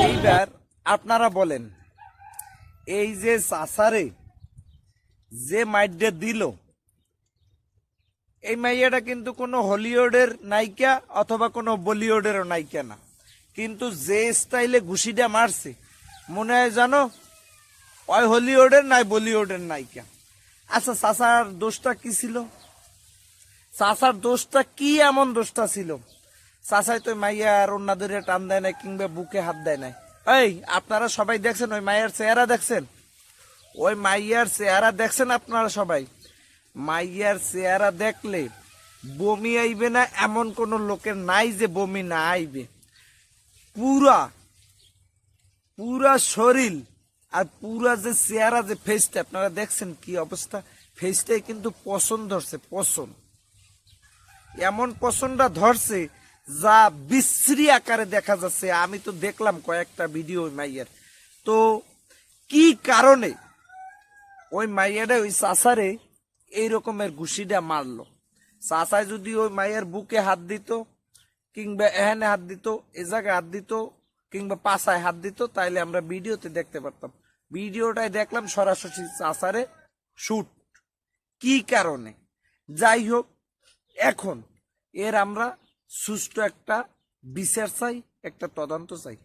এইবার আপনারা বলেন, এই যে চাচারে যে মাইডে দিল, এই মাইয়াটা কিন্তু কোনো হলিউডের নায়িকা অথবা কোনো বলিউডেরও নায়িকা না, কিন্তু যে স্টাইলে ঘুষিটা মারছে মনে হয় জানো ওই হলিউডের নাই বলিউডের নায়িকা। আচ্ছা, চাচার দোষটা কি ছিল? চাচার দোষটা কি, এমন দোষটা ছিল? চাচাই তো মাইয়ার অন্য ধরে টান দেয় নাই কিংবা বুকে হাত দেয় নাই। এই আপনারা সবাই দেখছেন ওই মাইয়ার চেহারা দেখছেন? ওই মাইয়ার চেহারা দেখছেন আপনারা সবাই? মাইয়ার চেহারা দেখলে বমি আইবে না এমন কোন লোকের নাই যে বমি না আইবে। পুরা পুরা শরীর আর পুরা যে চেহারা, যে ফেসটা আপনারা দেখছেন কি অবস্থা, ফেসটাই কিন্তু পছন ধরছে, পছন, এমন পছনটা ধরছে যা বিশ্রী আকারে দেখা যাচ্ছে। আমি তো দেখলাম কয়েকটা ভিডিও ওই মাইয়ার। তো কি কারণে ওই মাইয়াটা ওই চাচারে এই রকমের ঘুষিটা মারলো? চাচায় যদি ওই মাইয়ার বুকে হাত দিত কিংবা এখানে হাত দিত, এ জায়গায় হাত দিত কিংবা পাছায় হাত দিত, তাইলে আমরা ভিডিওতে দেখতে পারতাম। ভিডিওটাই দেখলাম সরাসরি চাচারে শুট। কি কারণে? যাই হোক, এখন এর আমরা সুষ্ঠু একটা বিচার চাই, একটা তদন্ত চাই।